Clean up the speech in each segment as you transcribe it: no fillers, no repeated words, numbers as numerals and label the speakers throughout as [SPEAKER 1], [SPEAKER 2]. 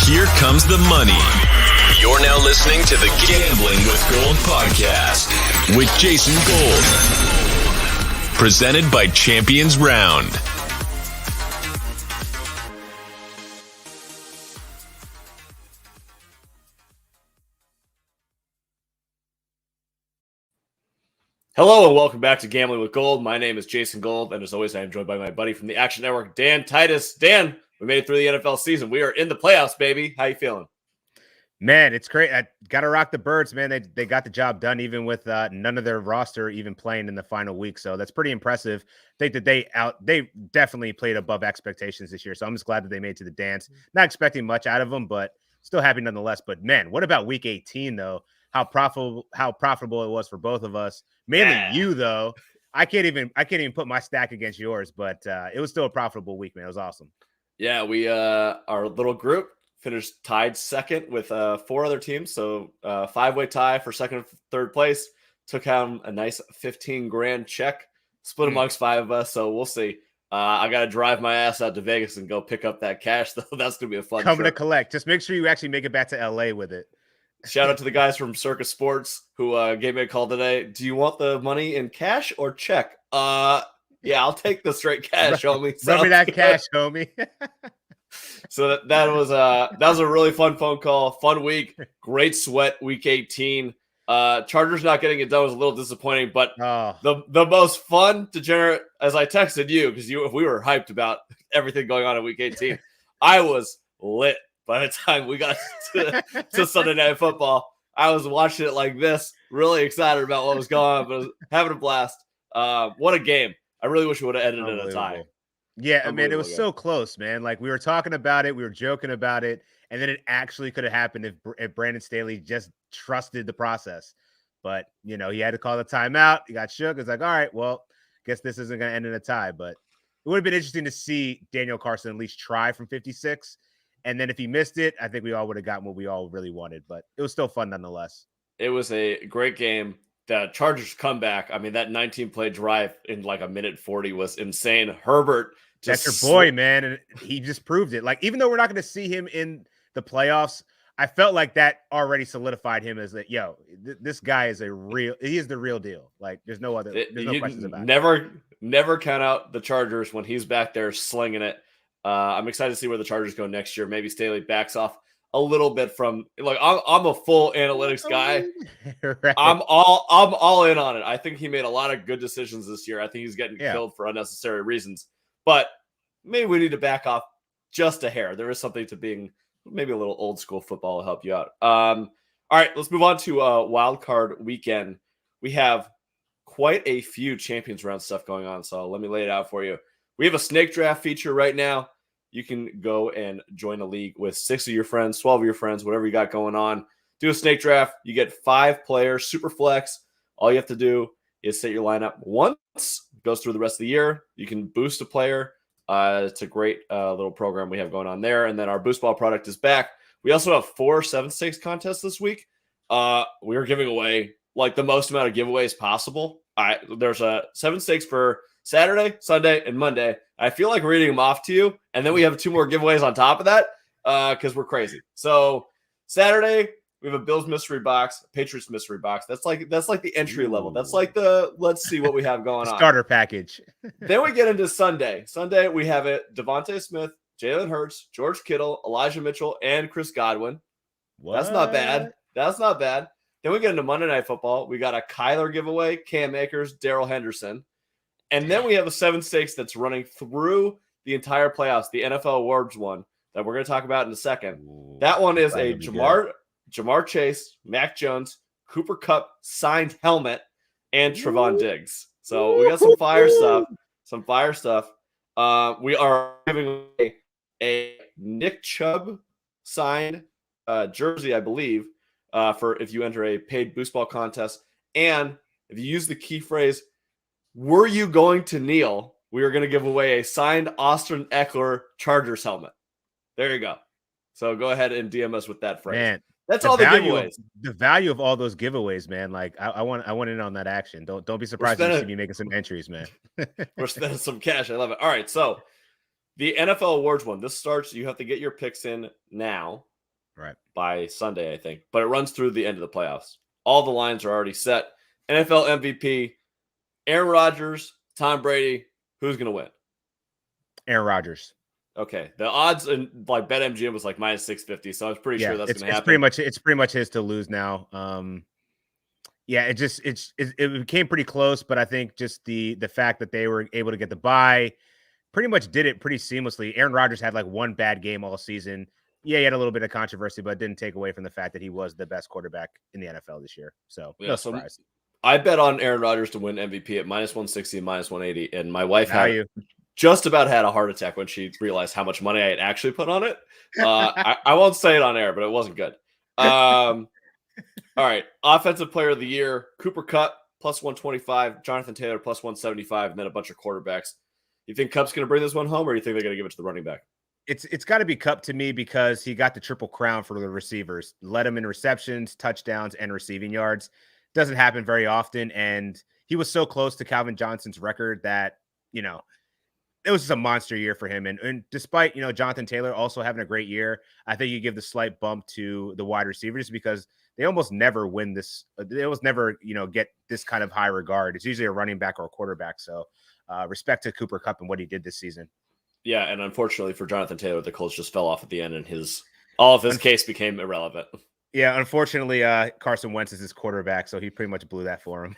[SPEAKER 1] Here comes the money. You're now listening to the Gambling with Gold podcast with Jason Gold. Presented by Champions Round.
[SPEAKER 2] Hello and welcome back to Gambling with Gold. My name is Jason Gold, and as always, I am joined by my buddy from the Action Network, Dan Titus. Dan, we made it through the NFL season. We are in the playoffs, baby. How you feeling?
[SPEAKER 3] Man, it's great. I got to rock the Birds, man. They got the job done, even with none of their roster even playing in the final week. So that's pretty impressive. I think that they definitely played above expectations this year. So I'm just glad that they made it to the dance. Not expecting much out of them, but still happy nonetheless. But man, what about week 18 though? How profitable it was for both of us. Mainly you though. I can't even put my stack against yours, but it was still a profitable week, man. It was awesome.
[SPEAKER 2] Yeah, we our little group finished tied second with 4 other teams. So 5-way tie for second and third place. Took home a nice 15 grand check, split amongst 5 of us. So we'll see. I got to drive my ass out to Vegas and go pick up that cash, though. That's going to be a fun
[SPEAKER 3] Coming
[SPEAKER 2] trip.
[SPEAKER 3] To collect. Just make sure you actually make it back to LA with it.
[SPEAKER 2] Shout out to the guys from Circus Sports who gave me a call today. Do you want the money in cash or check? Yeah, I'll take the straight cash, homie.
[SPEAKER 3] Rub me that cash, homie.
[SPEAKER 2] So that was a really fun phone call, fun week, great sweat, week 18. Chargers not getting it done was a little disappointing, but the most fun degenerate, as I texted you, because we were hyped about everything going on in week 18. I was lit by the time we got to Sunday Night Football. I was watching it like this, really excited about what was going on, but having a blast. What a game. I really wish it would have ended in a tie.
[SPEAKER 3] Yeah, I mean, it was so close, man. Like, we were talking about it, we were joking about it, and then it actually could have happened if Brandon Staley just trusted the process. But, you know, he had to call the timeout. He got shook. It's like, all right, well, guess this isn't going to end in a tie. But it would have been interesting to see Daniel Carson at least try from 56. And then if he missed it, I think we all would have gotten what we all really wanted. But it was still fun nonetheless.
[SPEAKER 2] It was a great game. The Chargers comeback, I mean, that 19-play drive in like a minute 40 was insane. Herbert just...
[SPEAKER 3] That's your boy, man. And he just proved it. Like, even though we're not going to see him in the playoffs, I felt like that already solidified him as that, this guy is he is the real deal. Like, there's no questions about it.
[SPEAKER 2] Never count out the Chargers when he's back there slinging it. I'm excited to see where the Chargers go next year. Maybe Staley backs off a little bit from, like, I'm a full analytics guy. Right. I'm all in on it. I think he made a lot of good decisions this year. I think he's getting killed for unnecessary reasons, but maybe we need to back off just a hair. There is something to being maybe a little old school football will help you out. All right, let's move on to wild card weekend. We have quite a few Champions Round stuff going on. So let me lay it out for you. We have a snake draft feature right now. You can go and join a league with 6 of your friends, 12 of your friends, whatever you got going on. Do a snake draft. You get 5 players, super flex. All you have to do is set your lineup once. It goes through the rest of the year. You can boost a player. It's a great little program we have going on there. And then our Boost Ball product is back. We also have 4 7-stakes contests this week. We are giving away like the most amount of giveaways possible. There's a 7 stakes for Saturday, Sunday, and Monday. I feel like reading them off to you. And then we have 2 more giveaways on top of that because we're crazy. So Saturday, we have a Bills mystery box, a Patriots mystery box. That's like the entry level. That's like the let's see what we have going on.
[SPEAKER 3] Starter package.
[SPEAKER 2] Then we get into Sunday. Sunday, we have it Devontae Smith, Jalen Hurts, George Kittle, Elijah Mitchell, and Chris Godwin. What? That's not bad. Then we get into Monday Night Football. We got a Kyler giveaway, Cam Akers, Darrell Henderson. And then we have a 7 stakes that's running through the entire playoffs, the NFL Awards one that we're going to talk about in a second. Ooh, that one is a Jamar Chase, Mac Jones, Cooper Kupp signed helmet, and Trevon Diggs. So we got some fire stuff. We are giving away a Nick Chubb signed jersey, I believe, for if you enter a paid Boost Ball contest. And if you use the key phrase, "Were you going to kneel?" we are going to give away a signed Austin Eckler Chargers helmet. There you go. So go ahead and DM us with that phrase. Man, that's all the giveaways.
[SPEAKER 3] The value of all those giveaways, man. Like I want in on that action. Don't be surprised if you see me making some entries, man.
[SPEAKER 2] We're spending some cash. I love it. All right, so the NFL Awards one. This starts. You have to get your picks in now.
[SPEAKER 3] Right.
[SPEAKER 2] by Sunday, I think. But it runs through the end of the playoffs. All the lines are already set. NFL MVP, Aaron Rodgers, Tom Brady. Who's going to win?
[SPEAKER 3] Aaron Rodgers.
[SPEAKER 2] Okay. The odds in like BetMGM was like minus 650, so I was pretty sure that's going to happen.
[SPEAKER 3] It's pretty much his to lose now. Yeah, it became pretty close, but I think just the fact that they were able to get the bye pretty much did it pretty seamlessly. Aaron Rodgers had like one bad game all season. Yeah, he had a little bit of controversy, but it didn't take away from the fact that he was the best quarterback in the NFL this year. So no surprise.
[SPEAKER 2] I bet on Aaron Rodgers to win MVP at minus 160 and minus 180, and my wife just about had a heart attack when she realized how much money I had actually put on it. I won't say it on air, but it wasn't good. All right. Offensive player of the year, Cooper Kupp, plus 125, Jonathan Taylor, plus 175, and then a bunch of quarterbacks. You think Kupp's going to bring this one home, or you think they're going to give it to the running back?
[SPEAKER 3] It's got to be Kupp to me because he got the triple crown for the receivers. Led him in receptions, touchdowns, and receiving yards. Doesn't happen very often, and he was so close to Calvin Johnson's record that, it was just a monster year for him. And despite, Jonathan Taylor also having a great year, I think you give the slight bump to the wide receivers because they almost never win this. They almost never, get this kind of high regard. It's usually a running back or a quarterback. So respect to Cooper Kupp and what he did this season.
[SPEAKER 2] Yeah, and unfortunately for Jonathan Taylor, the Colts just fell off at the end, and all of his case became irrelevant.
[SPEAKER 3] Yeah, unfortunately, Carson Wentz is his quarterback, so he pretty much blew that for him.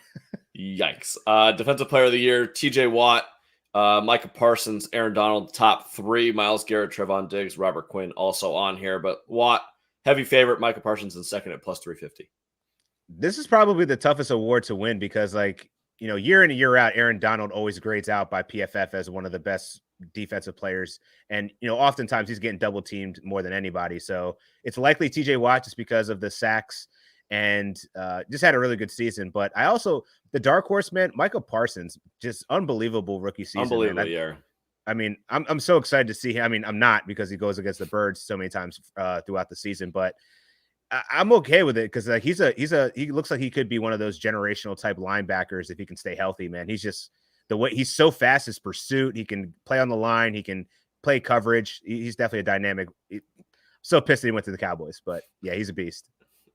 [SPEAKER 2] Yikes. Defensive player of the year, TJ Watt, Micah Parsons, Aaron Donald, top three, Myles Garrett, Trevon Diggs, Robert Quinn also on here, but Watt, heavy favorite, Micah Parsons in second at plus 350.
[SPEAKER 3] This is probably the toughest award to win because, year in and year out, Aaron Donald always grades out by PFF as one of the best defensive players. And, oftentimes he's getting double teamed more than anybody. So it's likely TJ Watt just because of the sacks and just had a really good season. But I also, the dark horse, man, Micah Parsons, just unbelievable rookie season.
[SPEAKER 2] Unbelievable year.
[SPEAKER 3] I mean, I'm so excited to see him. I mean, I'm not because he goes against the Birds so many times throughout the season, but I'm okay with it because he looks like he could be one of those generational type linebackers if he can stay healthy, man. He's just the way he's so fast, his pursuit. He can play on the line. He can play coverage. He's definitely a dynamic. So pissed that he went to the Cowboys, but yeah, he's a beast.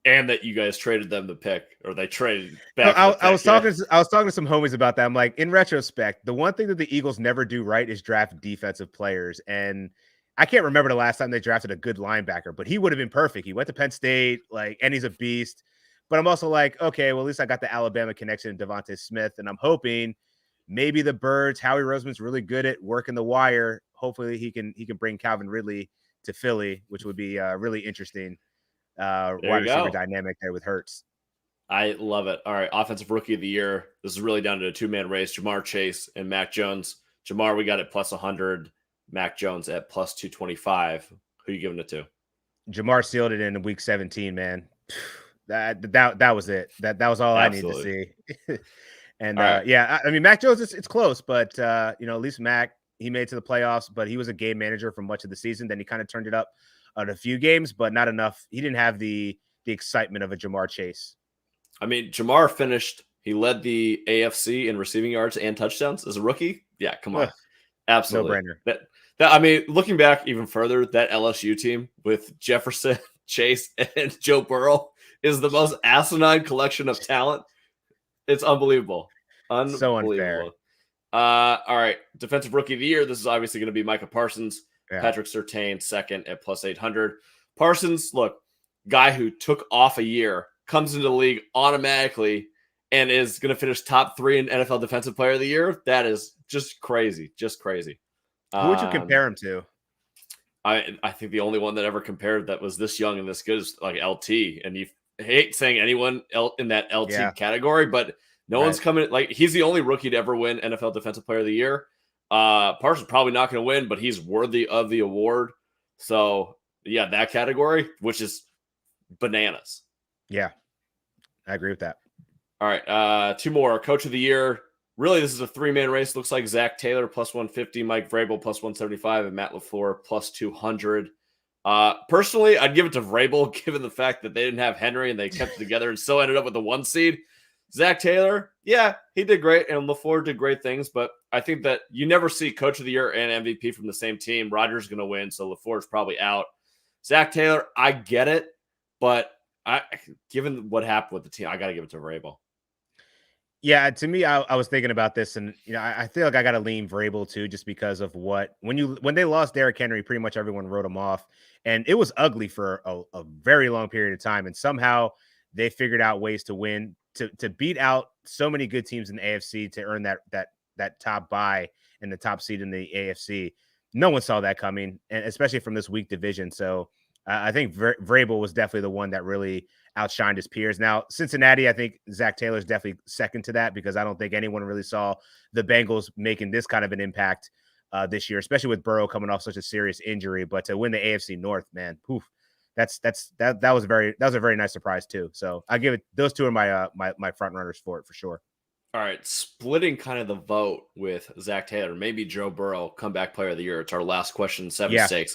[SPEAKER 2] And that you guys traded them the pick, or they traded back.
[SPEAKER 3] I was talking to some homies about that. I'm like, in retrospect, the one thing that the Eagles never do right is draft defensive players. And I can't remember the last time they drafted a good linebacker, but he would have been perfect. He went to Penn State, and he's a beast. But I'm also like, okay, well, at least I got the Alabama connection in Devontae Smith, and I'm hoping maybe the Birds, Howie Roseman's really good at working the wire. Hopefully he can bring Calvin Ridley to Philly, which would be really interesting. Wide receiver dynamic there with Hurts.
[SPEAKER 2] I love it. All right, offensive rookie of the year. This is really down to a two-man race: Jamar Chase and Mac Jones. Jamar, we got at plus 100. Mac Jones at plus 225. Who are you giving it to?
[SPEAKER 3] Jamar sealed it in week 17, man. That was it. That was all Absolutely. I need to see. And right. I mean, Mac Jones, it's close, but at least Mac, he made it to the playoffs, but he was a game manager for much of the season. Then he kind of turned it up on a few games, but not enough. He didn't have the excitement of a Jamar Chase.
[SPEAKER 2] I mean, Jamar finished. He led the AFC in receiving yards and touchdowns as a rookie. Yeah, come on. Absolutely.
[SPEAKER 3] No-brainer.
[SPEAKER 2] I mean, looking back even further, that LSU team with Jefferson, Chase, and Joe Burrow is the most asinine collection of talent. It's unbelievable.
[SPEAKER 3] So unfair.
[SPEAKER 2] All right. Defensive rookie of the year. This is obviously going to be Micah Parsons.
[SPEAKER 3] Yeah.
[SPEAKER 2] Patrick Surtain, second at plus 800. Parsons, look, guy who took off a year, comes into the league automatically and is going to finish top 3 in NFL Defensive Player of the Year. That is just crazy. Just crazy.
[SPEAKER 3] Who would you compare him to?
[SPEAKER 2] I think the only one that ever compared that was this young and this good is like LT. And you hate saying anyone in that LT category, but no one's coming. Like, he's the only rookie to ever win NFL Defensive Player of the Year. Parsons probably not going to win, but he's worthy of the award. So, yeah, that category, which is bananas.
[SPEAKER 3] Yeah, I agree with that.
[SPEAKER 2] All right, 2 more. Coach of the year. Really, this is a 3-man race. Looks like Zach Taylor plus 150, Mike Vrabel plus 175, and Matt LaFleur plus 200. Personally, I'd give it to Vrabel, given the fact that they didn't have Henry and they kept it together and still ended up with the 1 seed. Zach Taylor, yeah, he did great, and LaFleur did great things, but I think that you never see Coach of the Year and MVP from the same team. Rodgers is going to win, so LaFleur's probably out. Zach Taylor, I get it, but given what happened with the team, I got to give it to Vrabel.
[SPEAKER 3] Yeah, to me, I was thinking about this, and I feel like I got to lean Vrabel too, just because of when they lost Derrick Henry, pretty much everyone wrote him off, and it was ugly for a very long period of time, and somehow they figured out ways to win, to beat out so many good teams in the AFC to earn that top bye and the top seed in the AFC. No one saw that coming, and especially from this weak division. So I think Vrabel was definitely the one that really outshined his peers. Now, Cincinnati, I think Zach Taylor's definitely second to that, because I don't think anyone really saw the Bengals making this kind of an impact this year, especially with Burrow coming off such a serious injury. But to win the AFC North, man, poof, that was a very nice surprise too. So I give it, those two are my front runners for it for sure.
[SPEAKER 2] All right, splitting kind of the vote with Zach Taylor, maybe Joe Burrow, comeback player of the year. It's our last question, 7-6.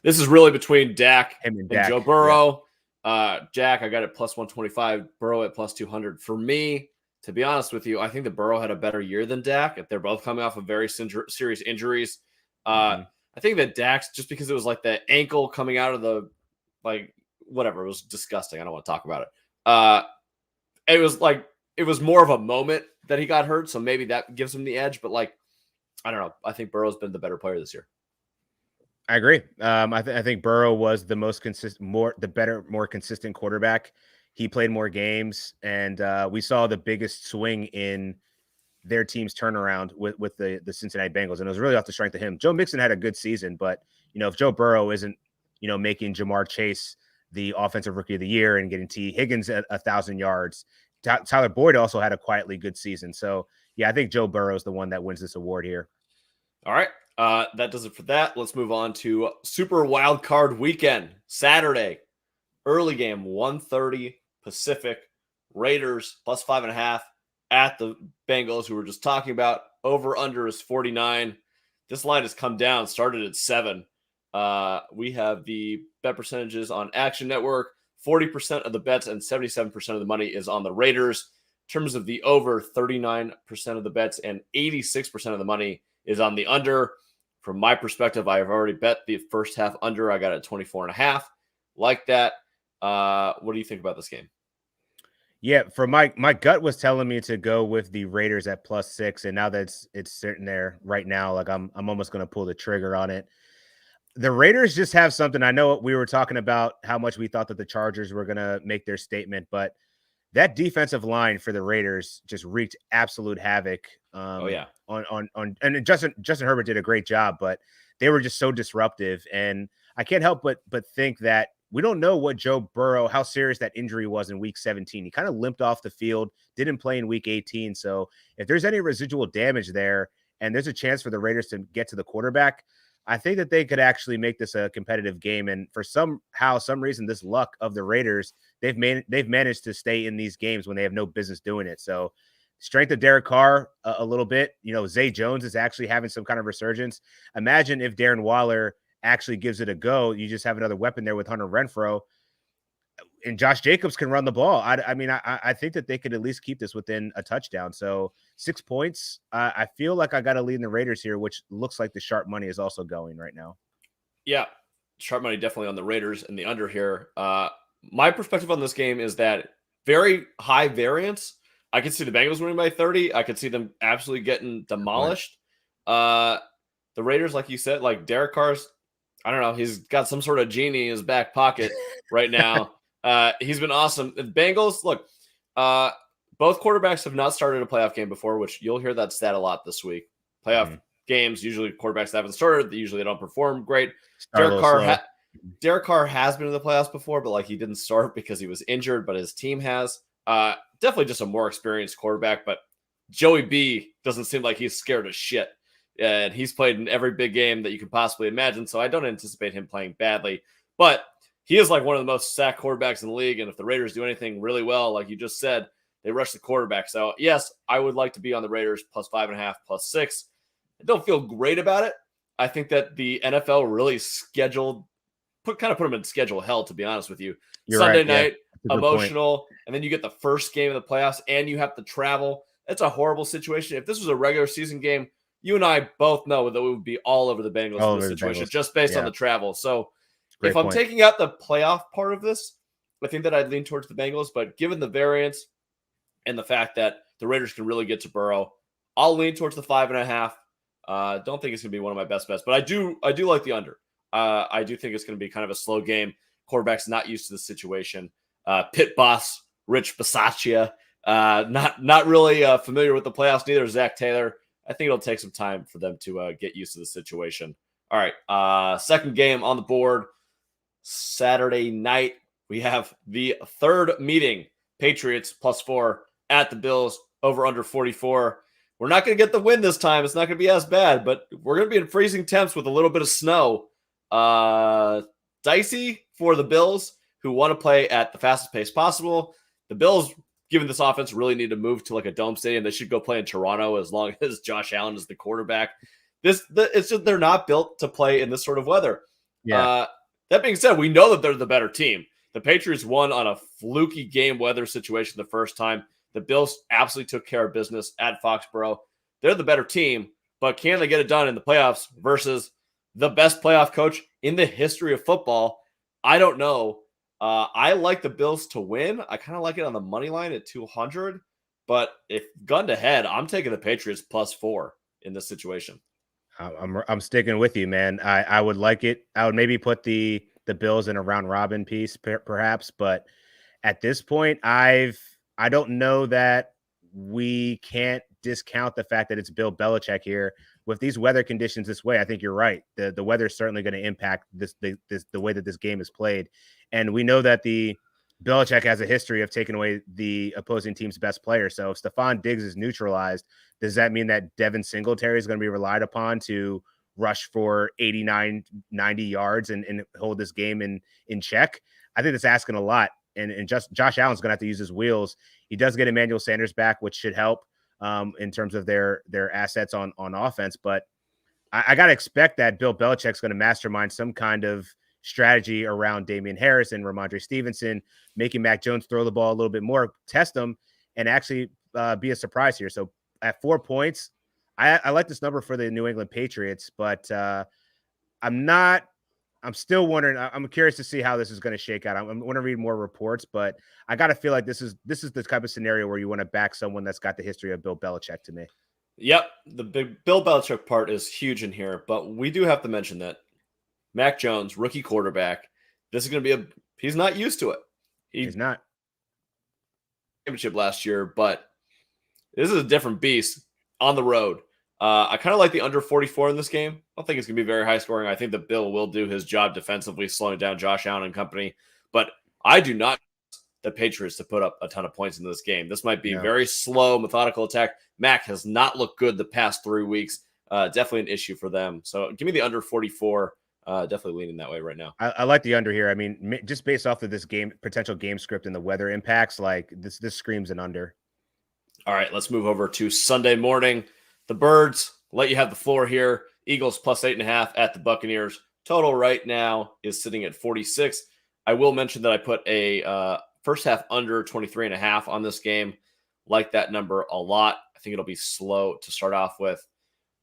[SPEAKER 2] This is really between Dak and Joe Burrow. Jack, I got it plus 125, Burrow at plus 200. For me, to be honest with you, I think that Burrow had a better year than Dak. They're both coming off of very serious injuries. I think that Dak's, just because it was like the ankle coming out of the, like, whatever, it was disgusting. I don't want to talk about it. It was more of a moment that he got hurt, so maybe that gives him the edge. But, like, I don't know. I think Burrow's been the better player this year.
[SPEAKER 3] I agree. I think Burrow was the most consistent, more consistent quarterback. He played more games, and we saw the biggest swing in their team's turnaround with the Cincinnati Bengals, and it was really off the strength of him. Joe Mixon had a good season, but if Joe Burrow isn't making Jamar Chase the offensive rookie of the year and getting T. Higgins at 1,000 yards, Tyler Boyd also had a quietly good season. So yeah, I think Joe Burrow is the one that wins this award here.
[SPEAKER 2] All right. That does it for that. Let's move on to Super Wild Card Weekend. Saturday, early game, 1:30 Pacific. Raiders plus 5.5 at the Bengals, who we were just talking about. Over under is 49. This line has come down, started at 7. We have the bet percentages on Action Network. 40% of the bets and 77% of the money is on the Raiders. In terms of the over, 39% of the bets and 86% of the money is on the under. From my perspective, I have already bet the first half under. I got it 24.5. Like that. What do you think about this game?
[SPEAKER 3] Yeah, for my gut was telling me to go with the Raiders at +6, and now that it's sitting there right now, like I'm almost going to pull the trigger on it. The Raiders just have something. I know we were talking about how much we thought that the Chargers were going to make their statement, but that defensive line for the Raiders just wreaked absolute havoc. And Justin Herbert did a great job, but they were just so disruptive. And I can't help but think that we don't know what Joe Burrow, how serious that injury was in week 17. He kind of limped off the field, didn't play in week 18. So if there's any residual damage there and there's a chance for the Raiders to get to the quarterback, I think that they could actually make this a competitive game. And for some reason, this luck of the Raiders, they've managed to stay in these games when they have no business doing it. So strength of Derek Carr a little bit. Zay Jones is actually having some kind of resurgence. Imagine if Darren Waller actually gives it a go. You just have another weapon there with Hunter Renfrow. And Josh Jacobs can run the ball. I think that they could at least keep this within a touchdown. So 6 points. I feel like I got to lead in the Raiders here, which looks like the sharp money is also going right now.
[SPEAKER 2] Yeah, sharp money definitely on the Raiders and the under here. My perspective on this game is that very high variance. I could see the Bengals winning by 30. I could see them absolutely getting demolished. The Raiders, like you said, like Derek Carr's, I don't know, he's got some sort of genie in his back pocket right now. He's been awesome. The Bengals, look, both quarterbacks have not started a playoff game before, which you'll hear that stat a lot this week. Playoff games, usually quarterbacks that haven't started, they usually don't perform great. Derek Carr has been in the playoffs before, but like he didn't start because he was injured, but his team has. Definitely just a more experienced quarterback, but Joey B doesn't seem like he's scared of shit. And he's played in every big game that you could possibly imagine, so I don't anticipate him playing badly. But he is like one of the most sacked quarterbacks in the league, and if the Raiders do anything really well, like you just said, they rush the quarterback. So, yes, I would like to be on the Raiders plus 5.5, +6. I don't feel great about it. I think that the NFL really put them in schedule hell, to be honest with you. Sunday night, emotional, and then you get the first game of the playoffs, and you have to travel. It's a horrible situation. If this was a regular season game, you and I both know that we would be all over the Bengals in this situation, just based on the travel. So If I'm taking out the playoff part of this, I think that I'd lean towards the Bengals. But given the variance and the fact that the Raiders can really get to Burrow, I'll lean towards the 5.5. Don't think it's going to be one of my best bets, but I do like the under. I do think it's going to be kind of a slow game. Quarterback's not used to the situation. Pit boss Rich Bisaccia, not really familiar with the playoffs. Neither is Zach Taylor. I think it'll take some time for them to get used to the situation. All right, second game on the board. Saturday night, we have the third meeting. Patriots +4 at the Bills, over under 44. We're not going to get the win this time. It's not going to be as bad, but we're going to be in freezing temps with a little bit of snow. Dicey for the Bills, who want to play at the fastest pace possible. The Bills, given this offense, really need to move to like a dome stadium. They should go play in Toronto as long as Josh Allen is the quarterback. It's just they're not built to play in this sort of weather.
[SPEAKER 3] Yeah.
[SPEAKER 2] That being said, we know that they're the better team. The Patriots won on a fluky game weather situation the first time. The Bills absolutely took care of business at Foxborough. They're the better team, but can they get it done in the playoffs versus the best playoff coach in the history of football? I don't know. I like the Bills to win. I kind of like it on the money line at 200, but if gun to head, I'm taking the Patriots +4 in this situation.
[SPEAKER 3] I'm sticking with you, man. I would like it. I would maybe put the Bills in a round robin piece, perhaps, but at this point, I don't know that we can't discount the fact that it's Bill Belichick here with these weather conditions this way. I think you're right. The weather is certainly going to impact the way that this game is played, and we know that the Belichick has a history of taking away the opposing team's best player. So if Stephon Diggs is neutralized, does that mean that Devin Singletary is going to be relied upon to rush for 89, 90 yards and hold this game in check? I think that's asking a lot. And just Josh Allen's going to have to use his wheels. He does get Emmanuel Sanders back, which should help in terms of their assets on offense. But I got to expect that Bill Belichick's going to mastermind some kind of strategy around Damian Harris and Ramondre Stevenson, making Mac Jones throw the ball a little bit more, test him, and actually be a surprise here. So at 4 points, I like this number for the New England Patriots, but I'm still wondering. I'm curious to see how this is going to shake out. I want to read more reports, but I got to feel like this is the type of scenario where you want to back someone that's got the history of Bill Belichick to me.
[SPEAKER 2] Yep. The big Bill Belichick part is huge in here, but we do have to mention that Mac Jones, rookie quarterback, this is going to be he's not used to it.
[SPEAKER 3] He's not.
[SPEAKER 2] Championship last year, but this is a different beast on the road. I kind of like the under 44 in this game. I don't think it's going to be very high scoring. I think the Bill will do his job defensively, slowing down Josh Allen and company. But I do not the Patriots to put up a ton of points in this game. This might be very slow, methodical attack. Mac has not looked good the past 3 weeks. Definitely an issue for them. So give me the under 44. Definitely leaning that way right now.
[SPEAKER 3] I like the under here. I mean, just based off of this game, potential game script and the weather impacts, like this screams an under.
[SPEAKER 2] All right, let's move over to Sunday morning. The Birds let you have the floor here. Eagles +8.5 at the Buccaneers. Total right now is sitting at 46. I will mention that I put a first half under 23.5 on this game. Like that number a lot. I think it'll be slow to start off with.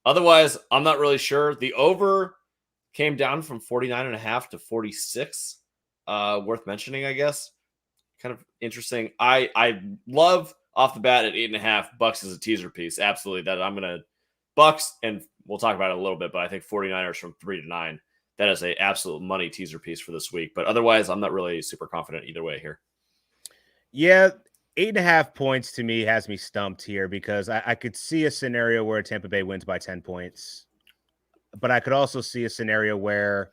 [SPEAKER 2] Otherwise, I'm not really sure. The over came down from 49.5 to 46. Worth mentioning, I guess. Kind of interesting. I love off the bat at 8.5. Bucks is a teaser piece. Absolutely. That I'm going to Bucks, and we'll talk about it a little bit, but I think 49ers from 3 to 9. That is a absolute money teaser piece for this week. But otherwise, I'm not really super confident either way here.
[SPEAKER 3] Yeah, 8.5 points to me has me stumped here because I could see a scenario where Tampa Bay wins by 10 points. But I could also see a scenario where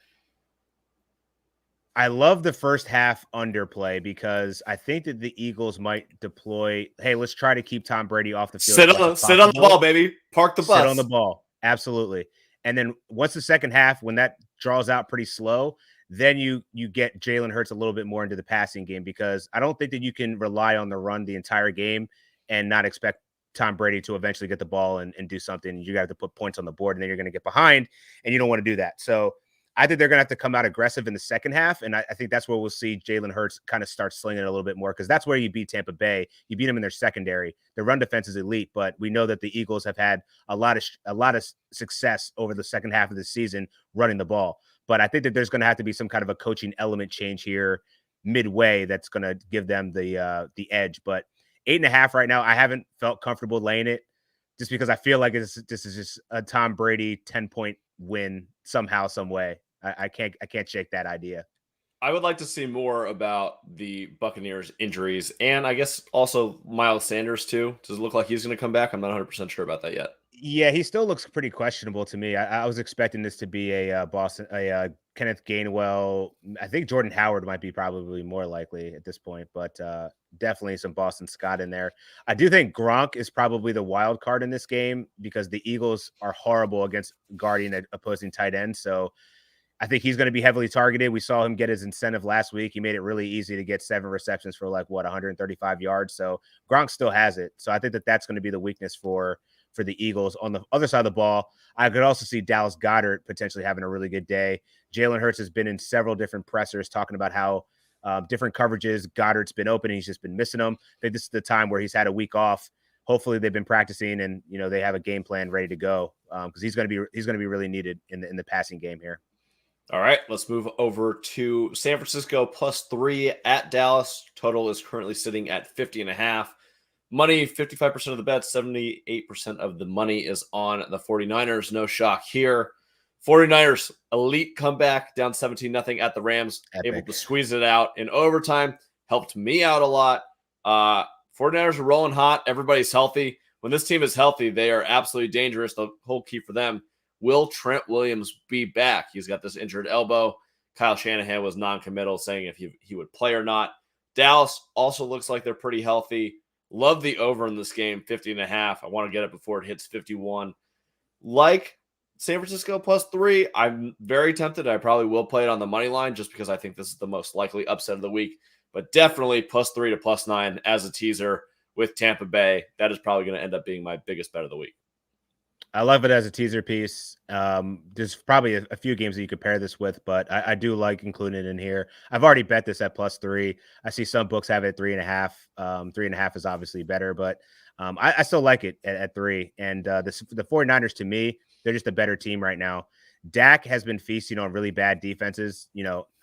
[SPEAKER 3] I love the first half underplay because I think that the Eagles might deploy, hey, let's try to keep Tom Brady off the field.
[SPEAKER 2] Sit on the ball, baby. Park the bus.
[SPEAKER 3] Sit on the ball. Absolutely. And then once the second half, when that draws out pretty slow, then you get Jalen Hurts a little bit more into the passing game because I don't think that you can rely on the run the entire game and not expect Tom Brady to eventually get the ball and do something. You got to put points on the board, and then you're going to get behind, and you don't want to do that. So I think they're going to have to come out aggressive in the second half, and I think that's where we'll see Jalen Hurts kind of start slinging it a little bit more because that's where you beat Tampa Bay. You beat them in their secondary. Their run defense is elite, but we know that the Eagles have had a lot of success over the second half of the season running the ball. But I think that there's going to have to be some kind of a coaching element change here midway that's going to give them the edge. But 8.5 right now, I haven't felt comfortable laying it just because I feel like this is just a Tom Brady 10-point win somehow, some way. I can't shake that idea.
[SPEAKER 2] I would like to see more about the Buccaneers injuries and I guess also Miles Sanders too. Does it look like he's going to come back? I'm not 100% sure about that yet.
[SPEAKER 3] Yeah, he still looks pretty questionable to me. I was expecting this to be a Kenneth Gainwell. I think Jordan Howard might be probably more likely at this point, but definitely some Boston Scott in there. I do think Gronk is probably the wild card in this game because the Eagles are horrible against guarding an opposing tight end. So I think he's going to be heavily targeted. We saw him get his incentive last week. He made it really easy to get 7 receptions for 135 yards. So Gronk still has it. So I think that that's going to be the weakness for the Eagles. On the other side of the ball, I could also see Dallas Goedert potentially having a really good day. Jalen Hurts has been in several different pressers talking about how different coverages Goddard's been open. And he's just been missing them. I think this is the time where he's had a week off. Hopefully they've been practicing and they have a game plan ready to go because he's going to be really needed in the passing game here.
[SPEAKER 2] All right, let's move over to San Francisco +3 at Dallas. Total is currently sitting at 50.5. Money, 55% of the bets, 78% of the money is on the 49ers. No shock here. 49ers, elite comeback, down 17-0 at the Rams.
[SPEAKER 3] Epic.
[SPEAKER 2] Able to squeeze it out in overtime. Helped me out a lot. 49ers are rolling hot. Everybody's healthy. When this team is healthy, they are absolutely dangerous. The whole key for them, will Trent Williams be back? He's got this injured elbow. Kyle Shanahan was non-committal, saying if he would play or not. Dallas also looks like they're pretty healthy. Love the over in this game, 50.5. I want to get it before it hits 51. Like San Francisco +3, I'm very tempted. I probably will play it on the money line just because I think this is the most likely upset of the week. But definitely +3 to +9 as a teaser with Tampa Bay. That is probably going to end up being my biggest bet of the week.
[SPEAKER 3] I love it as a teaser piece. There's probably a few games that you could pair this with, but I do like including it in here. I've already bet this at +3. I see some books have it at 3.5. 3.5 is obviously better, but I still like it at 3. And the 49ers, to me, they're just a better team right now. Dak has been feasting on really bad defenses.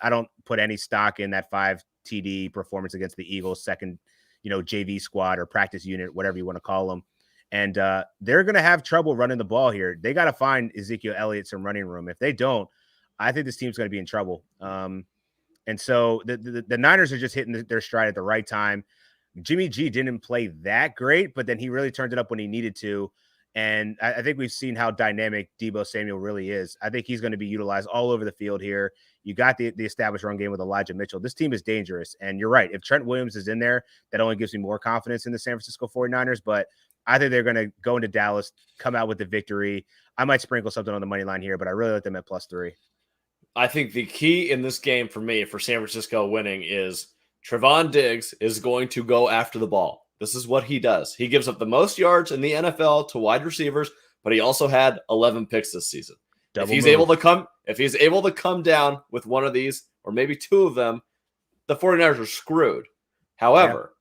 [SPEAKER 3] I don't put any stock in that 5 TD performance against the Eagles, second, JV squad or practice unit, whatever you want to call them. And they're going to have trouble running the ball here. They got to find Ezekiel Elliott some running room. If they don't, I think this team's going to be in trouble. And so the Niners are just hitting their stride at the right time. Jimmy G didn't play that great, but then he really turned it up when he needed to. And I think we've seen how dynamic Deebo Samuel really is. I think he's going to be utilized all over the field here. You got the established run game with Elijah Mitchell. This team is dangerous. And you're right. If Trent Williams is in there, that only gives me more confidence in the San Francisco 49ers. But I think they're going to go into Dallas, come out with the victory. I might sprinkle something on the money line here, but I really like them at +3.
[SPEAKER 2] I think the key in this game for me, for San Francisco winning, is Trevon Diggs is going to go after the ball. This is what he does. He gives up the most yards in the NFL to wide receivers, but he also had 11 picks this season. If he's able to come down with one of these, or maybe 2 of them, the 49ers are screwed. However,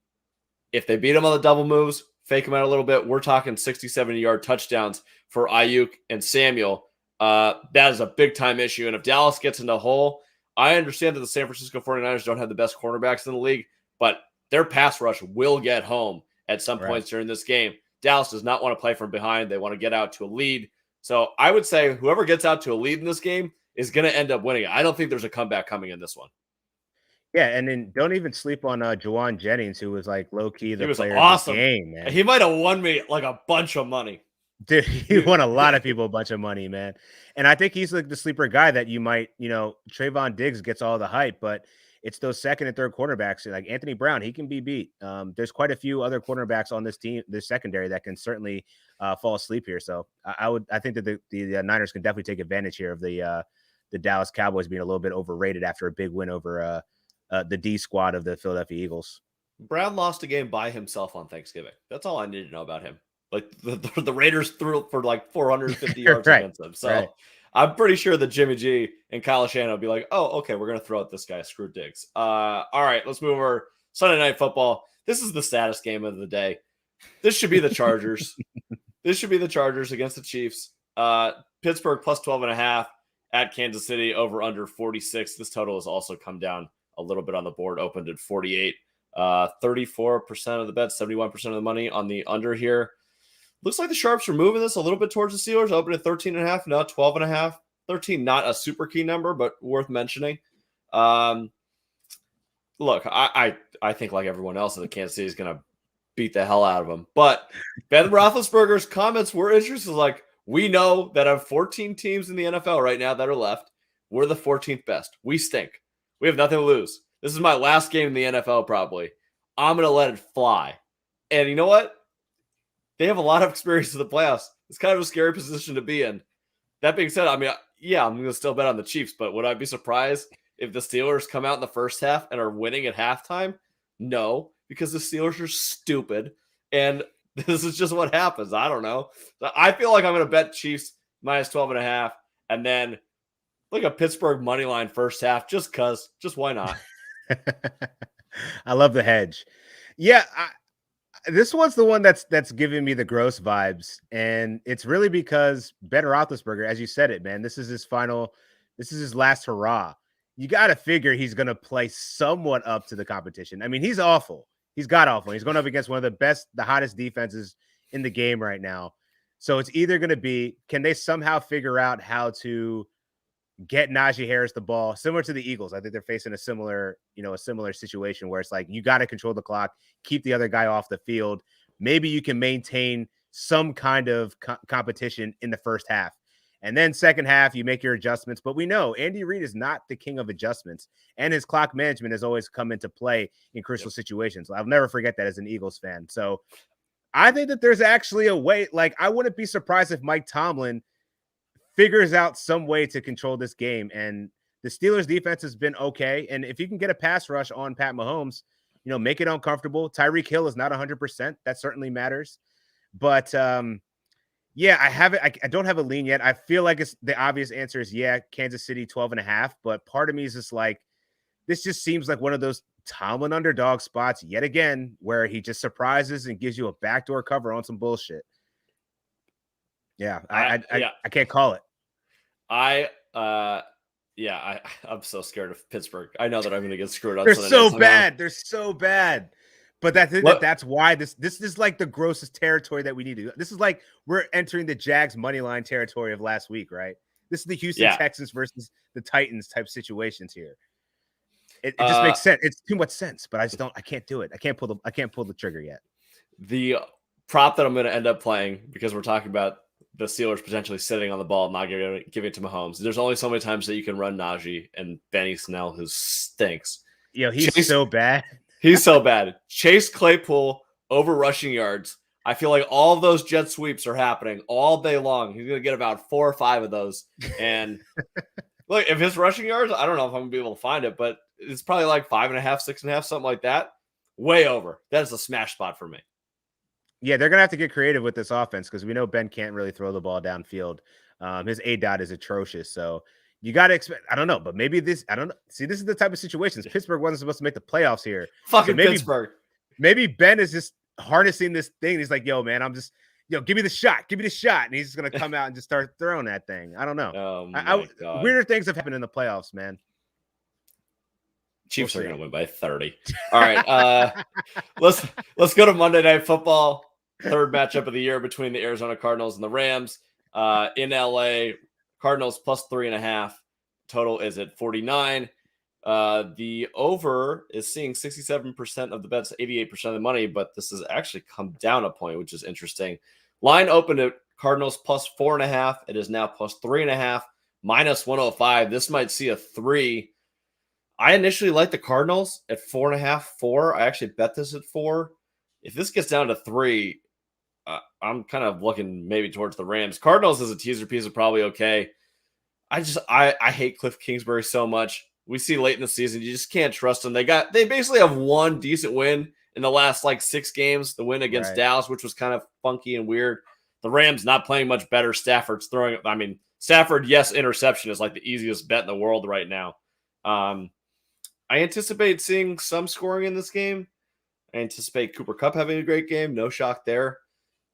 [SPEAKER 2] if they beat him on the double moves, fake him out a little bit, we're talking 60, 70-yard touchdowns for Ayuk and Samuel. That is a big-time issue. And if Dallas gets in the hole, I understand that the San Francisco 49ers don't have the best cornerbacks in the league, but their pass rush will get home at some points during this game. Dallas does not want to play from behind. They want to get out to a lead. So I would say whoever gets out to a lead in this game is going to end up winning it. I don't think there's a comeback coming in this one.
[SPEAKER 3] Yeah, and then don't even sleep on Juwan Jennings, who was like low-key the player
[SPEAKER 2] awesome.
[SPEAKER 3] of the game, man.
[SPEAKER 2] He might have won me like a bunch of money.
[SPEAKER 3] Dude, he won a lot of people a bunch of money, man. And I think he's like the sleeper guy that you might, Trayvon Diggs gets all the hype, but it's those second and third cornerbacks like Anthony Brown. He can be beat. There's quite a few other cornerbacks on this team, this secondary, that can certainly fall asleep here. So I think that the Niners can definitely take advantage here of the Dallas Cowboys being a little bit overrated after a big win over the D squad of the Philadelphia Eagles.
[SPEAKER 2] Brown lost a game by himself on Thanksgiving. That's all I need to know about him. Like the Raiders threw for like 450 yards against them. So I'm pretty sure that Jimmy G and Kyle Shanahan will be like, oh, okay, we're going to throw at this guy. Screw Diggs. All right, let's move over. Sunday Night Football. This is the saddest game of the day. This should be the Chargers. This should be the Chargers against the Chiefs. Pittsburgh +12.5 at Kansas City, over under 46. This total has also come down a little bit on the board, opened at 48. 34% of the bet, 71% of the money on the under here. Looks like the Sharps are moving this a little bit towards the Steelers, open at 13.5, now 12.5. 13, not a super key number, but worth mentioning. Look, I think like everyone else in the Kansas City is going to beat the hell out of them. But Ben Roethlisberger's comments were interesting. Like, we know that of 14 teams in the NFL right now that are left, we're the 14th best. We stink. We have nothing to lose. This is my last game in the NFL probably. I'm going to let it fly. And you know what? They have a lot of experience in the playoffs. It's kind of a scary position to be in. That being said, I mean, yeah, I'm going to still bet on the Chiefs, but would I be surprised if the Steelers come out in the first half and are winning at halftime? No, because the Steelers are stupid, and this is just what happens. I don't know. I feel like I'm going to bet Chiefs minus 12.5, and then like a Pittsburgh money line first half, just why not?
[SPEAKER 3] I love the hedge. Yeah, this one's the one that's giving me the gross vibes, and it's really because Ben Roethlisberger, as you said it, man, this is his last hurrah. You got to figure he's going to play somewhat up to the competition. I mean, he's awful. He's got awful. He's going up against one of the hottest defenses in the game right now. So it's either going to be, can they somehow figure out how to get Najee Harris the ball, similar to the Eagles? I think they're facing a similar situation where it's like, you got to control the clock, keep the other guy off the field. Maybe you can maintain some kind of competition in the first half. And then second half, you make your adjustments. But we know Andy Reid is not the king of adjustments, and his clock management has always come into play in crucial situations. I'll never forget that as an Eagles fan. So I think that there's actually a way. Like, I wouldn't be surprised if Mike Tomlin figures out some way to control this game. And the Steelers defense has been okay. And if you can get a pass rush on Pat Mahomes, make it uncomfortable. Tyreek Hill is not 100%. That certainly matters. But, yeah, I don't have a lean yet. I feel like the obvious answer is, yeah, Kansas City 12.5. But part of me is just like, this just seems like one of those Tomlin underdog spots yet again, where he just surprises and gives you a backdoor cover on some bullshit. Yeah, I can't call it.
[SPEAKER 2] I'm so scared of Pittsburgh. I know that I'm going to get screwed up.
[SPEAKER 3] They're so bad. They're so bad. But that's why this is like the grossest territory that we need to. This is like we're entering the Jags money line territory of last week, right? This is the Houston Texans versus the Titans type situations here. It just makes sense. It's too much sense, but I can't do it. I can't pull the trigger yet.
[SPEAKER 2] The prop that I'm going to end up playing, because we're talking about the Steelers potentially sitting on the ball, not giving it to Mahomes. There's only so many times that you can run Najee and Benny Snell, who stinks.
[SPEAKER 3] He's so bad.
[SPEAKER 2] He's so bad. Chase Claypool over rushing yards. I feel like all of those jet sweeps are happening all day long. He's going to get about 4 or 5 of those. And look, if his rushing yards, I don't know if I'm going to be able to find it, but it's probably like 5.5, 6.5, something like that. Way over. That is a smash spot for me.
[SPEAKER 3] Yeah, they're going to have to get creative with this offense because we know Ben can't really throw the ball downfield. His ADOT is atrocious. So you got to expect, I don't know, but maybe I don't know. See, this is the type of situations. Pittsburgh wasn't supposed to make the playoffs here.
[SPEAKER 2] Fucking Pittsburgh.
[SPEAKER 3] Maybe Ben is just harnessing this thing. He's like, yo, man, I'm just, give me the shot. Give me the shot. And he's just going to come out and just start throwing that thing. I don't know.
[SPEAKER 2] Oh, my God.
[SPEAKER 3] Weirder things have happened in the playoffs, man.
[SPEAKER 2] Chiefs are going to win by 30. All right. Let's go to Monday Night Football. Third matchup of the year between the Arizona Cardinals and the Rams. In LA, Cardinals plus 3.5. Total is at 49. The over is seeing 67% of the bets, 88% of the money, but this has actually come down a point, which is interesting. Line opened at Cardinals plus 4.5. It is now plus 3.5, minus 105. This might see a 3. I initially liked the Cardinals at 4.5, 4. I actually bet this at 4. If this gets down to 3, I'm kind of looking maybe towards the Rams. Cardinals as a teaser piece is probably okay. I hate Cliff Kingsbury so much. We see late in the season, you just can't trust them. They basically have one decent win in the last 6 games. The win against Dallas, which was kind of funky and weird. The Rams not playing much better. Stafford's throwing. I mean, Stafford, yes, interception is like the easiest bet in the world right now. I anticipate seeing some scoring in this game. I anticipate Cooper Kupp having a great game. No shock there.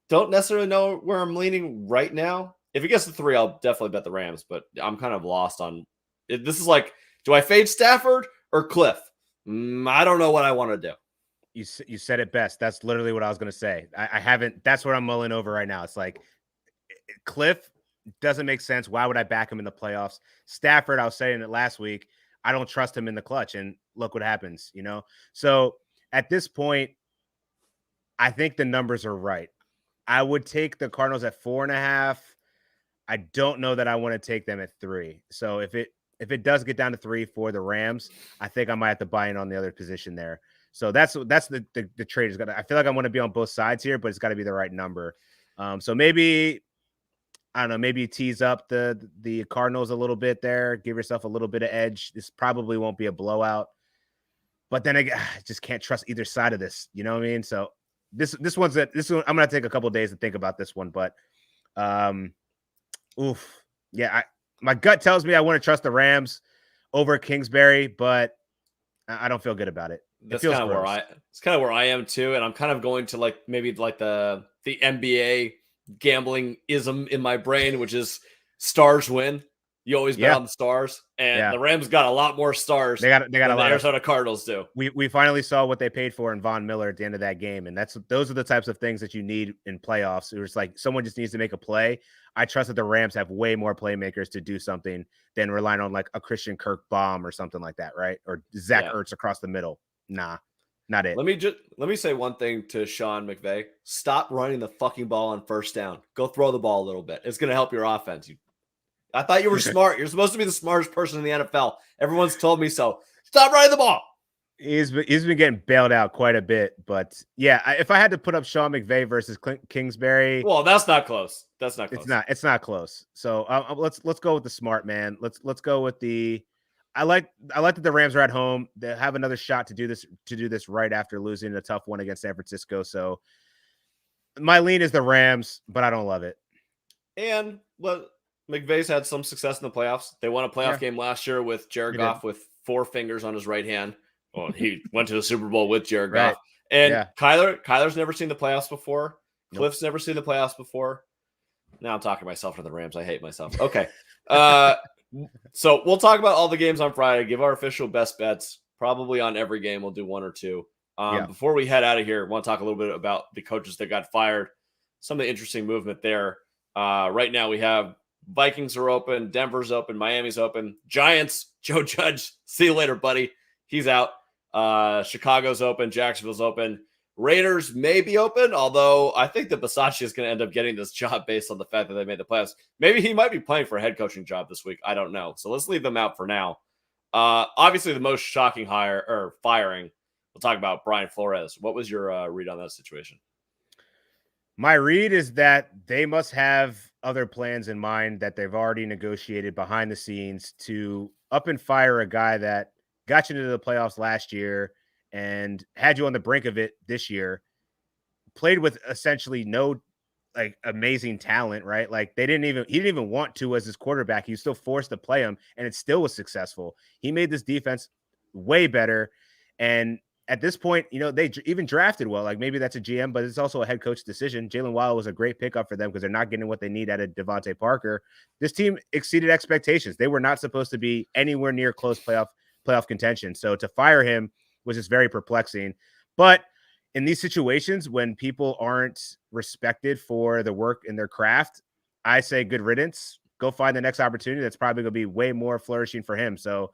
[SPEAKER 2] Don't necessarily know where I'm leaning right now. If he gets to 3, I'll definitely bet the Rams, but I'm kind of lost on it. This is like, do I fade Stafford or Cliff? I don't know what I want to do.
[SPEAKER 3] You said it best. That's literally what I was going to say. I haven't. That's what I'm mulling over right now. It's like Cliff doesn't make sense. Why would I back him in the playoffs? Stafford, I was saying it last week. I don't trust him in the clutch, and look what happens. So at this point, I think the numbers are right. I would take the Cardinals at 4.5. I don't know that I want to take them at 3. So if it does get down to 3 for the Rams, I think I might have to buy in on the other position there. So that's the trade is gonna. I feel like I want to be on both sides here, but it's got to be the right number. So maybe I don't know. Maybe you tease up the Cardinals a little bit there. Give yourself a little bit of edge. This probably won't be a blowout, but then I just can't trust either side of this. You know what I mean? So this one I'm gonna take a couple of days to think about this one, but yeah. My gut tells me I want to trust the Rams over Kingsbury, but I don't feel good about it.
[SPEAKER 2] That's kind of where I am too, and I'm kind of going to maybe the NBA gambling ism in my brain, which is stars win. You always bet on the stars, and the Rams got a lot more stars.
[SPEAKER 3] They got a lot.
[SPEAKER 2] The Arizona Cardinals do.
[SPEAKER 3] We finally saw what they paid for in Von Miller at the end of that game, and those are the types of things that you need in playoffs. It was like someone just needs to make a play. I trust that the Rams have way more playmakers to do something than relying on like a Christian Kirk bomb or something like that, right? Or Zach Ertz across the middle. Nah, not it.
[SPEAKER 2] Let me say one thing to Sean McVay. Stop running the fucking ball on first down. Go throw the ball a little bit. It's going to help your offense. I thought you were smart. You're supposed to be the smartest person in the NFL. Everyone's told me so. Stop running the ball.
[SPEAKER 3] He's been getting bailed out quite a bit, but yeah, if I had to put up Sean McVay versus Kingsbury,
[SPEAKER 2] well, that's not close. That's not close.
[SPEAKER 3] It's not close. So let's go with the smart man. Let's go with the. I like that the Rams are at home. They have another shot to do this right after losing a tough one against San Francisco. So my lean is the Rams, but I don't love it.
[SPEAKER 2] And McVay's had some success in the playoffs. They won a playoff game last year with Jared Goff with 4 fingers on his right hand. Well, he went to the Super Bowl with Jared Goff. And Kyler's never seen the playoffs before. Cliff's never seen the playoffs before. Now I'm talking myself into the Rams. I hate myself. Okay. So we'll talk about all the games on Friday, give our official best bets. Probably on every game, we'll do 1 or 2. Before we head out of here, I want to talk a little bit about the coaches that got fired. Some of the interesting movement there. Right now we have Vikings are open, Denver's open, Miami's open, Giants, Joe Judge, see you later, buddy. He's out. Chicago's open, Jacksonville's open. Raiders may be open, although I think that Bisaccia is going to end up getting this job based on the fact that they made the playoffs. Maybe he might be playing for a head coaching job this week. I don't know. So let's leave them out for now. Obviously, the most shocking firing, we'll talk about Brian Flores. What was your read on that situation?
[SPEAKER 3] My read is that they must have other plans in mind that they've already negotiated behind the scenes to up and fire a guy that got you into the playoffs last year and had you on the brink of it this year, played with essentially no amazing talent, right? Like he didn't even want to as his quarterback. He was still forced to play him, and it still was successful. He made this defense way better. And at this point, they even drafted well. Like maybe that's a GM, but it's also a head coach decision. Jalen Waddle was a great pickup for them because they're not getting what they need out of Devontae Parker. This team exceeded expectations. They were not supposed to be anywhere near close playoff contention. So to fire him was just very perplexing. But in these situations, when people aren't respected for the work in their craft, I say good riddance. Go find the next opportunity that's probably going to be way more flourishing for him. So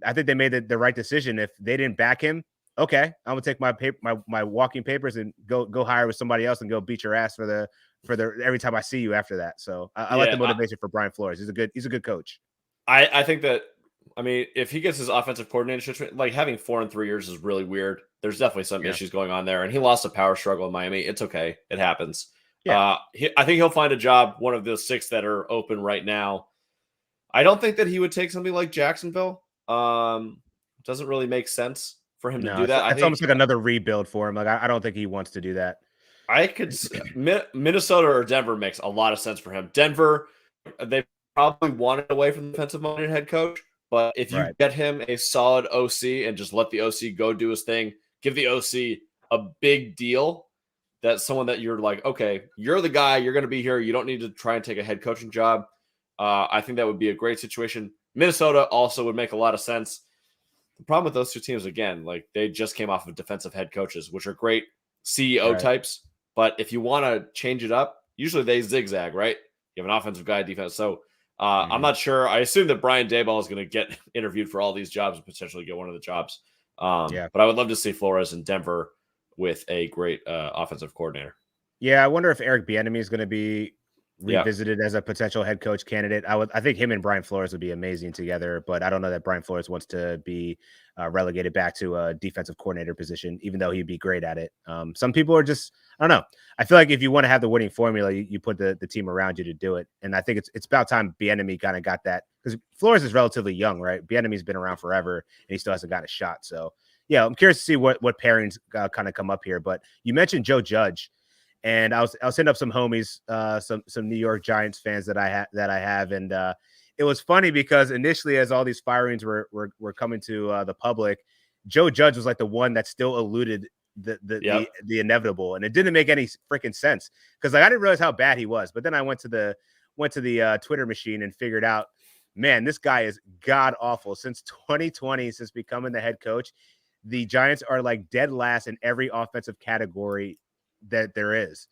[SPEAKER 3] I think they made the right decision. If they didn't back him, okay, I'm gonna take my walking papers and go hire with somebody else and go beat your ass for the every time I see you after that. So I like the motivation for Brian Flores. He's a good coach.
[SPEAKER 2] I think that, I mean, if he gets his offensive coordinator, like having 4 and 3 years is really weird. There's definitely some issues going on there, and he lost a power struggle in Miami. It's okay, it happens. I think he'll find a job, one of the 6 that are open right now. I don't think that he would take something like Jacksonville. Doesn't really make sense for him to do that.
[SPEAKER 3] It's almost like another rebuild for him. Like I don't think he wants to do that.
[SPEAKER 2] I could Minnesota or Denver makes a lot of sense for him. Denver, they probably wanted away from the defensive-minded head coach, but if you get him a solid OC and just let the OC go do his thing, give the OC a big deal, That's someone that you're like, okay, you're the guy. You're going to be here. You don't need to try and take a head coaching job. I think that would be a great situation. Minnesota also would make a lot of sense. The problem with those two teams, again, like they just came off of defensive head coaches, which are great CEO types. But if you want to change it up, usually they zigzag, right? You have an offensive guy, defense. So I'm not sure. I assume that Brian Daboll is going to get interviewed for all these jobs and potentially get one of the jobs. But I would love to see Flores in Denver with a great offensive coordinator.
[SPEAKER 3] Yeah, I wonder if Eric Bieniemy is going to be revisited as a potential head coach candidate. I think him and Brian Flores would be amazing together, but I don't know that Brian Flores wants to be relegated back to a defensive coordinator position, even though he'd be great at it. Some people are just, I don't know. I feel like if you want to have the winning formula, you put the team around you to do it. And I think it's about time Bieniemy kind of got that, because Flores is relatively young, right? Bieniemy's been around forever and he still hasn't got a shot. So yeah, I'm curious to see what pairings kind of come up here. But you mentioned Joe Judge. And I was hitting up some homies, some New York Giants fans that I have, and it was funny because initially, as all these firings were coming to the public, Joe Judge was like the one that still eluded the inevitable, and it didn't make any freaking sense because like I didn't realize how bad he was. But then I went to the Twitter machine and figured out, man, this guy is god awful. Since 2020, since becoming the head coach, the Giants are like dead last in every offensive category that there is.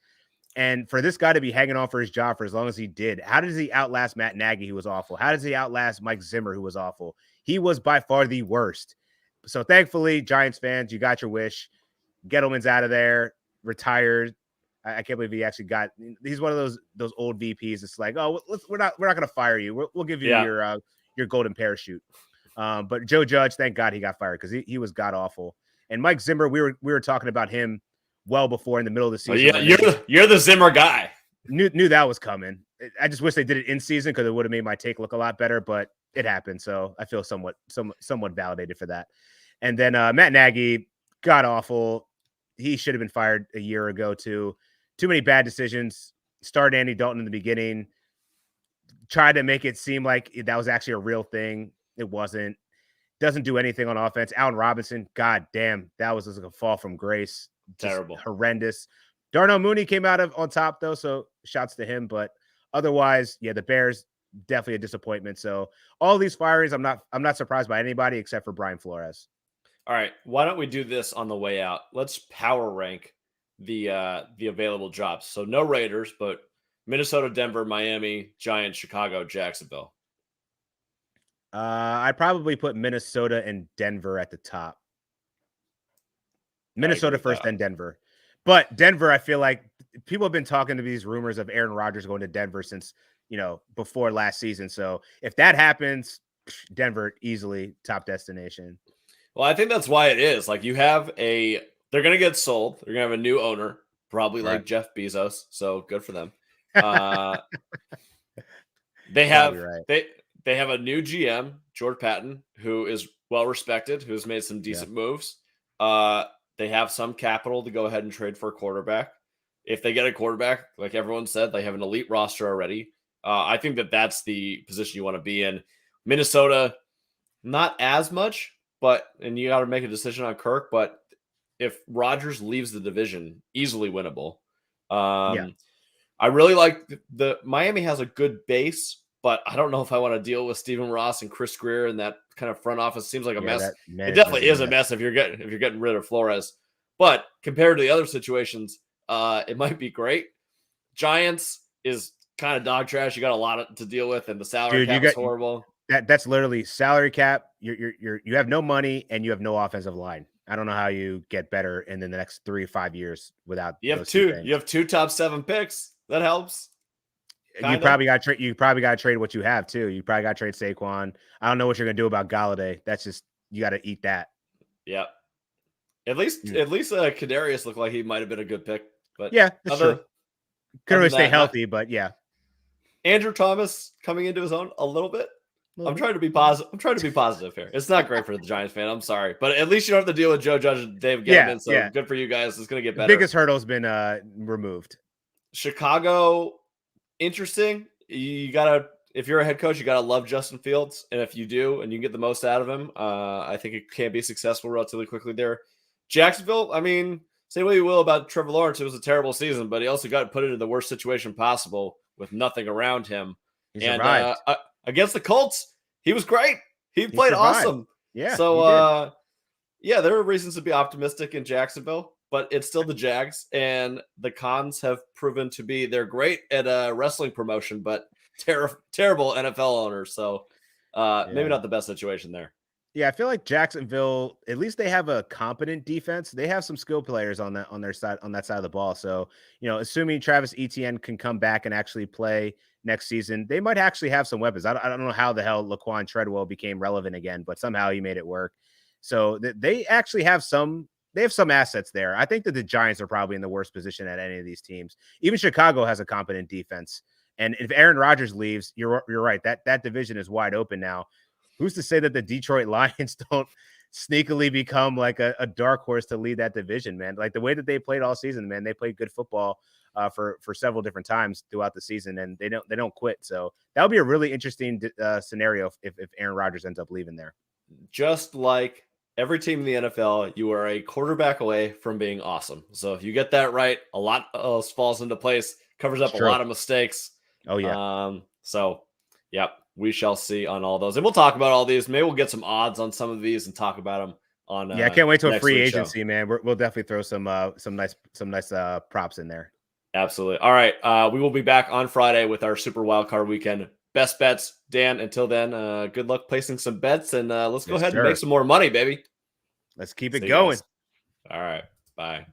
[SPEAKER 3] And for this guy to be hanging on for his job for as long as he did, how does he outlast Matt Nagy, who was awful? How does he outlast Mike Zimmer, who was awful? He was by far the worst. So thankfully, Giants fans, you got your wish. Gettleman's out of there, retired. I can't believe he actually got. He's one of those old VPs. It's like, oh, we're not going to fire you. We'll give you your golden parachute. But Joe Judge, thank God he got fired because he was god awful. And Mike Zimmer, we were talking about him well before in the middle of the season.
[SPEAKER 2] You're the Zimmer guy.
[SPEAKER 3] Knew that was coming. I just wish they did it in season because it would have made my take look a lot better, but it happened. So I feel somewhat validated for that. And then Matt Nagy, god awful. He should have been fired a year ago too. Too many bad decisions. Started Andy Dalton in the beginning. Tried to make it seem like that was actually a real thing. It wasn't. Doesn't do anything on offense. Allen Robinson, god damn, that was just like a fall from grace.
[SPEAKER 2] Terrible.
[SPEAKER 3] Horrendous. Darnell Mooney came out on top though, so shouts to him. But otherwise, yeah, the Bears definitely a disappointment. So all these firings, I'm not surprised by anybody except for Brian Flores.
[SPEAKER 2] All right, why don't we do this on the way out? Let's power rank the available jobs. So no Raiders, but Minnesota, Denver, Miami, Giants, Chicago, Jacksonville.
[SPEAKER 3] I'd probably put Minnesota and Denver at the top. Minnesota first, then Denver. But Denver, I feel like people have been talking to these rumors of Aaron Rodgers going to Denver since, before last season. So if that happens, Denver easily top destination.
[SPEAKER 2] Well, I think that's why it is. Like they're going to get sold. They're going to have a new owner, probably like Jeff Bezos. So good for them. They have they have a new GM, George Patton, who is well respected, who's made some decent moves. They have some capital to go ahead and trade for a quarterback. If they get a quarterback, like everyone said, they have an elite roster already. I think that's the position you want to be in. Minnesota, not as much, and you got to make a decision on Kirk. But if Rodgers leaves the division, easily winnable. I really like the Miami has a good base, but I don't know if I want to deal with Stephen Ross and Chris Greer and that kind of front office. Seems like a mess. It definitely is a mess if you're getting rid of Flores. But compared to the other situations, it might be great. Giants is kind of dog trash. You got a lot to deal with, and the salary cap is horrible.
[SPEAKER 3] That's literally salary cap. You have no money and you have no offensive line. I don't know how you get better in the next 3 or 5 years without.
[SPEAKER 2] You have two top 7 picks. That helps.
[SPEAKER 3] You probably got to trade what you have too. You probably got to trade Saquon. I don't know what you're gonna do about Galladay. That's just you got to eat that.
[SPEAKER 2] Yep. At least Kadarius looked like he might have been a good pick. But
[SPEAKER 3] yeah, that's true. Couldn't really stay healthy, but yeah.
[SPEAKER 2] Andrew Thomas coming into his own a little bit. I'm trying to be positive here. It's not great for the Giants fan. I'm sorry, but at least you don't have to deal with Joe Judge and Dave Gettleman. So good for you guys. It's going to get better.
[SPEAKER 3] The biggest hurdle's been removed.
[SPEAKER 2] Chicago, interesting. If you're a head coach, you gotta love Justin Fields, and if you do, and you get the most out of him, I think it can be successful relatively quickly there. Jacksonville, I mean, say what you will about Trevor Lawrence. It was a terrible season, but he also got put into the worst situation possible with nothing around him.
[SPEAKER 3] He
[SPEAKER 2] And
[SPEAKER 3] survived.
[SPEAKER 2] against the Colts, he was great. He
[SPEAKER 3] He
[SPEAKER 2] played
[SPEAKER 3] survived.
[SPEAKER 2] awesome.
[SPEAKER 3] Yeah.
[SPEAKER 2] So, yeah, there are reasons to be optimistic in Jacksonville, but it's still the Jags, and the Cons have proven to be they're great at wrestling promotion, but terrible NFL owners. So maybe not the best situation there.
[SPEAKER 3] Yeah, I feel like Jacksonville, at least they have a competent defense. They have some skill players on their side, on that side of the ball. So, assuming Travis Etienne can come back and actually play next season, they might actually have some weapons. I don't know how the hell Laquan Treadwell became relevant again, but somehow he made it work. So they actually have some assets there. I think that the Giants are probably in the worst position at any of these teams. Even Chicago has a competent defense. And if Aaron Rodgers leaves, you're right. That division is wide open now. Who's to say that the Detroit Lions don't sneakily become like a dark horse to lead that division, man? Like the way that they played all season, man, they played good football for several different times throughout the season, and they don't quit. So that would be a really interesting scenario if Aaron Rodgers ends up leaving there.
[SPEAKER 2] Just like every team in the NFL, you are a quarterback away from being awesome. So if you get that right, a lot else falls into place, covers up a lot of mistakes.
[SPEAKER 3] Oh yeah.
[SPEAKER 2] Yep. We shall see on all those, and we'll talk about all these. Maybe we'll get some odds on some of these and talk about them on.
[SPEAKER 3] I can't wait to a free agency, show. Man. We'll definitely throw some nice props in there.
[SPEAKER 2] Absolutely. All right, we will be back on Friday with our Super Wildcard Weekend best bets. Dan, until then, good luck placing some bets, and let's go ahead and make some more money, baby.
[SPEAKER 3] Let's keep it going.
[SPEAKER 2] All right, bye.